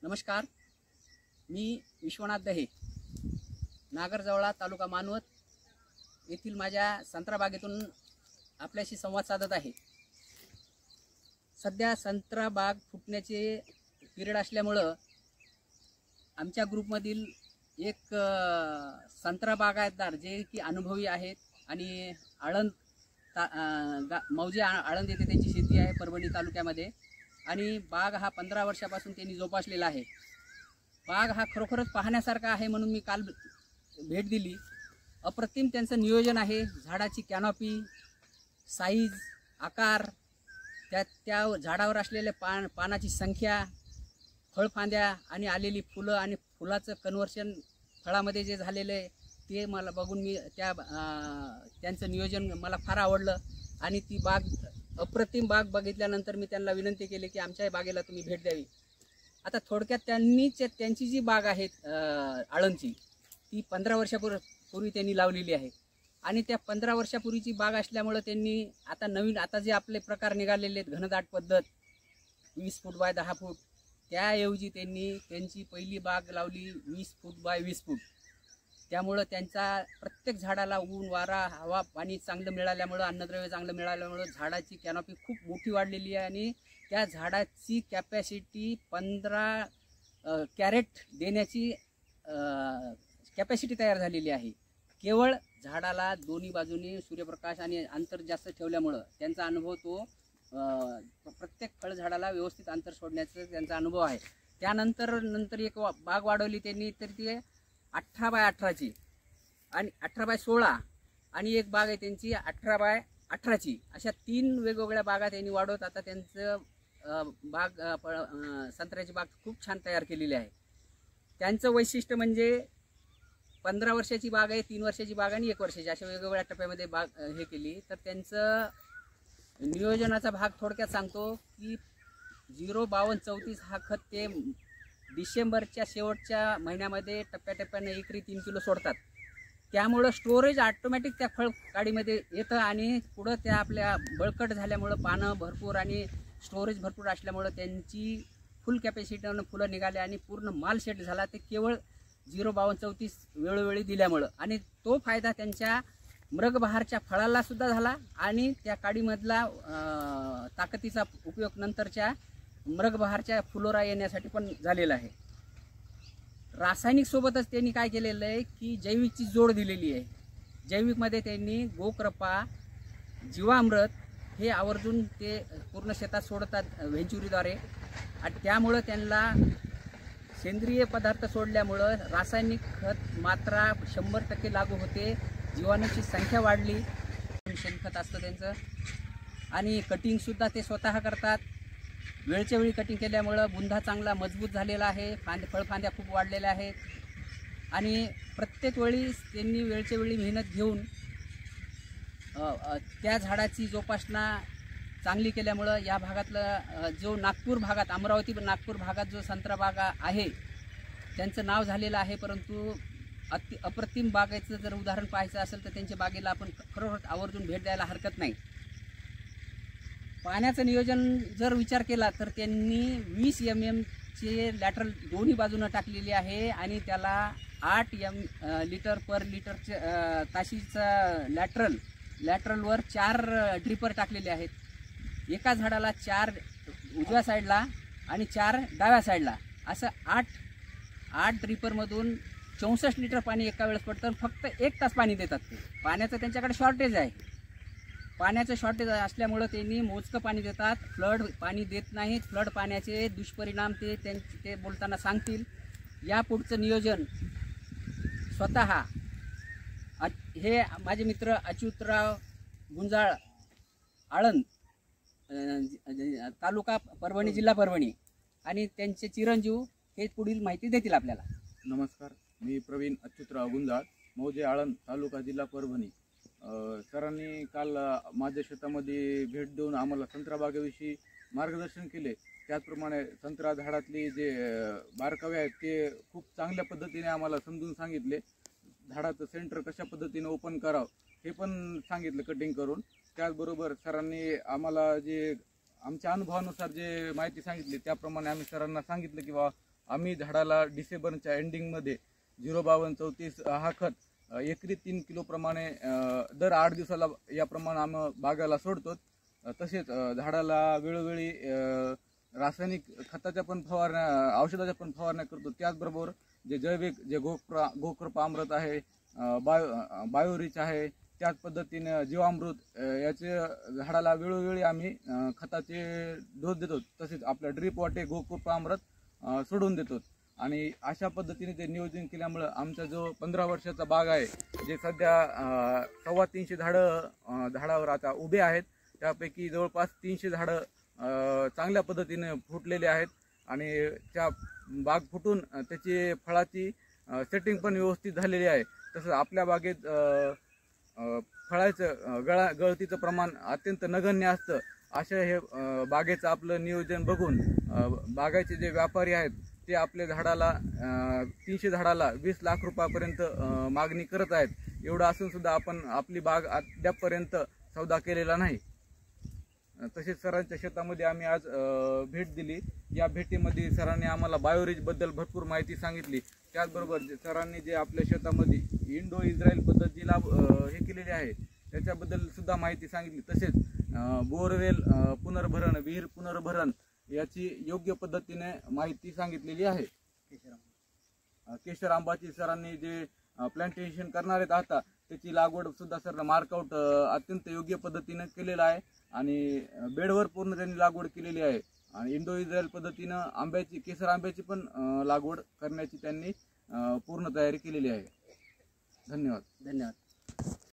नमस्कार, मी विश्वनाथ दहे, नागरजवळा, तालुका मानवत येथील माझ्या संत्रा बागेतून आपल्याशी संवाद साधत आहे। सध्या संत्रा बाग फुटण्याचे पिरियड असल्यामुळं आमच्या ग्रुपमधील एक संत्रा बागायतदार जे की अनुभवी आहेत आणि मौजे आळंद येथे त्यांची शेती आहे परभणी तालुक्यामध्ये, आणि बाग हा 15 वर्षापासून त्यांनी जोपासलेला आहे। बाग हा खरोखरच पाहण्यासारखा आहे, म्हणून मी काल भेट दिली। अप्रतिम त्यांचं नियोजन आहे। झाडाची कॅनॉपी, साईज, आकार, त्या झाडावर असलेले पानाची संख्या, फळफांद्या आणि आलेली फुलं आणि फुलाचं कन्व्हर्शन फळामध्ये जे झालेले ते मला बघून मी त्यांचं नियोजन मला फार आवडलं आणि ती बाग अप्रतिम बाग बघितल्यानंतर मी त्यांना विनंती केली की आमच्या बागेला तुम्ही भेट द्यावी। आता थोडक्यात त्यांची जी बाग आहे आळंदची, ती 15 वर्षापूर्वी त्यांनी लावलेली आहे आणि त्या 15 वर्षापूर्वीची बाग असल्यामुळे त्यांनी आता जे आपले प्रकार निघालेले आहेत, घनदाट पद्धत 20 फूट बाय 10 फूट, त्याऐवजी त्यांनी त्यांची पहिली बाग लावली 20 फूट बाय 20 फूट। त्यामुळे त्यांचा प्रत्येक झाडाला ऊन, वारा, हवा, पाणी चांगलं मिळाल्यामुळे, अन्नद्रव्य चांगलं मिळाल्यामुळे झाडाची कॅनॉपी खूप मोठी वाढलेली आहे आणि त्या झाडाची कॅपॅसिटी 15 कॅरेट देण्याची कॅपॅसिटी तयार झालेली आहे। केवळ झाडाला दोन्ही बाजूने सूर्यप्रकाश आणि अंतर जास्त ठेवल्यामुळं त्यांचा अनुभव तो प्रत्येक फळझाडाला व्यवस्थित अंतर सोडण्याचा त्यांचा अनुभव आहे। त्यानंतर एक बाग वाढवली त्यांनी, तर ती 18 बाय 18ची आणि 18 बाय 16 आणि एक बाग आहे त्यांची 18 बाय 18ची। अशा 3 वेगवेगळ्या बागा त्यांनी वाढवत आता त्यांचं संत्र्याची बाग खूप छान तयार केलेली आहे। त्यांचं वैशिष्ट्य म्हणजे 15 वर्षाची बाग आहे, 3 वर्षाची बाग आणि 1 वर्षाची, अशा वेगवेगळ्या टप्प्यामध्ये बाग हे केली। तर त्यांचं नियोजनाचा भाग थोडक्यात सांगतो की 05234 हा खत ते डिसेंबरच्या शेवटच्या महिन्यामध्ये टप्प्याटप्प्याने एकरी 3 किलो सोडतात। त्यामुळं स्टोरेज ऑटोमॅटिक त्या फळकाडीमध्ये येतं आणि पुढं त्या आपल्या बळकट झाल्यामुळं पानं भरपूर आणि स्टोरेज भरपूर असल्यामुळं त्यांची फुल कॅपॅसिटीनं फुलं निघाले आणि पूर्ण माल सेट झाला। ते केवळ 05234 वेळोवेळी दिल्यामुळं, आणि तो फायदा त्यांच्या मृगबहारच्या फळाला सुद्धा झाला आणि त्या काडीमधला ताकदीचा उपयोग नंतरच्या मृगबहारच्या फुलोरा येण्यासाठी पण झालेला आहे। रासायनिक सोबतच त्यांनी काय केलेलं आहे की जैविकची जोड दिलेली आहे। जैविकमध्ये त्यांनी गोकृपा, जीवामृत हे आवर्जून ते पूर्ण शेतात सोडतात व्हेंचुरीद्वारे, आणि त्यामुळं त्यांना सेंद्रिय पदार्थ सोडल्यामुळं रासायनिक खत मात्रा 100% लागू होते। जीवाणूची संख्या वाढली, शेणखत असतं त्यांचं, आणि कटिंगसुद्धा ते स्वतः करतात। वेळच्या वेळी कटिंग केल्यामुळं बुंधा चांगला मजबूत झालेला आहे, फळफांद्या खूप वाढलेल्या आहेत आणि प्रत्येक वेळी त्यांनी वेळच्या वेळी मेहनत घेऊन त्या झाडाची जोपासना चांगली केल्यामुळं या भागातलं जो नागपूर भागात, अमरावती नागपूर भागात जो संत्रा बागा आहे त्यांचं नाव झालेलं आहे। परंतु अप्रतिम बागेचं जर उदाहरण पाहायचं असेल तर त्यांच्या बागेला आपण खरोखर आवर्जून भेट द्यायला हरकत नाही। पाण्याचं नियोजन जर विचार केला तर त्यांनी 20 mm चे लॅटरल दोन्ही बाजूनं टाकलेली आहे आणि त्याला 8 लिटर पर लिटरचे ताशीचं लॅटरलवर 4 ड्रिपर टाकलेले आहेत। एका झाडाला 4 उजव्या साईडला आणि 4 डाव्या साईडला, असं 8 ड्रिपरमधून 64 लिटर पाणी एका वेळेस पडतं। फक्त 1 तास पाणी देतात ते। पाण्याचं त्यांच्याकडे शॉर्टेज आहे। पाण्याचं शॉर्टेज असल्यामुळं त्यांनी मोजकं पाणी देतात, फ्लड पाणी देत नाहीत। फ्लड पाण्याचे दुष्परिणाम ते बोलताना सांगतील। यापुढचं नियोजन स्वतः हे माझे मित्र अच्युतराव गुंजाळ, आळंद, तालुका परभणी, जिल्हा परभणी, आणि त्यांचे चिरंजीव हे पुढील माहिती देतील आपल्याला। नमस्कार, मी प्रवीण अच्युतराव गुंजाळ, मौजे आळंद, तालुका जिल्हा परभणी। सरांनी काल माझ्या शेतामध्ये भेट देऊन आम्हाला संत्रा बागेविषयी मार्गदर्शन केले। त्याचप्रमाणे संत्रा झाडातले जे बारकावे आहेत ते खूप चांगल्या पद्धतीने आम्हाला समजून सांगितले। झाडाचं सेंटर कशा पद्धतीने ओपन करावं हे पण सांगितलं कटिंग करून। त्याचबरोबर सरांनी आम्हाला जे आमच्या अनुभवानुसार जे माहिती सांगितली त्याप्रमाणे आम्ही सरांना सांगितलं की बाबा आम्ही झाडाला डिसेंबरच्या एंडिंगमध्ये 05234 हा खत एकरी 3 किलो प्रमाणे दर 8 दिवसाला याप्रमाणे आम्ही बागाला सोडतो. तसेच झाडाला वेळोवेळी रासायनिक खताच्या पण फवारण्या, औषधाच्या पण फवारण्या करतो. त्याचबरोबर जे जैविक जे गोकृपामृत आहे, बायोरिच आहे, त्याच पद्धतीने जीवामृत याचे झाडाला वेळोवेळी आम्ही खताचे डोस देतो. तसेच आपल्या ड्रीप वाटे गोकृपामृत सोडून देतो. आणि अशा पद्धतीने ते नियोजन केल्यामुळं आमचा जो 15 वर्षाचा बाग आहे, जे सध्या 325 झाडावर आता उभे आहेत, त्यापैकी जवळपास 300 झाडं चांगल्या पद्धतीने फुटलेले आहेत. आणि त्या बाग फुटून त्याची फळाची सेटिंग पण व्यवस्थित झालेली आहे. तसंच आपल्या बागेत फळाचं गळतीचं प्रमाण अत्यंत नगण्य असतं. अशा हे बागेचं आपलं नियोजन बघून बागाचे जे व्यापारी आहेत ते आपल्या झाडाला 300 झाडाला 20 लाख रुपयापर्यंत मागणी करत आहेत. एवढं असून सुद्धा आपण आपली बाग अद्यापपर्यंत सौदा केलेला नाही. तसेच सरांच्या शेतामध्ये आम्ही आज भेट दिली. या भेटीमध्ये सरांनी आम्हाला बायोरिच बद्दल भरपूर माहिती सांगितली. त्याचबरोबर सरांनी जे आपल्या शेतामध्ये इंडो इस्रायल पद्धतीला हे केलेली आहे त्याच्याबद्दल सुद्धा माहिती सांगितली. तसेच बोरवेल पुनर्भरण, विहीर पुनर्भरण याची योग्य पद्धतीने माहिती सांगितलेली आहे. केशर आंबाची सरांनी जे प्लांटेशन करणार आहेत आता त्याची लागवड सुद्धा सर मार्कआउट अत्यंत योग्य पद्धतीने केलेला आहे. आणि बेडवर पूर्ण त्यांनी लागवड केलेली आहे. आणि इंडो इस्रायल पद्धतीनं केसर आंब्याची पण लागवड करण्याची त्यांनी पूर्ण तयारी केलेली आहे. धन्यवाद.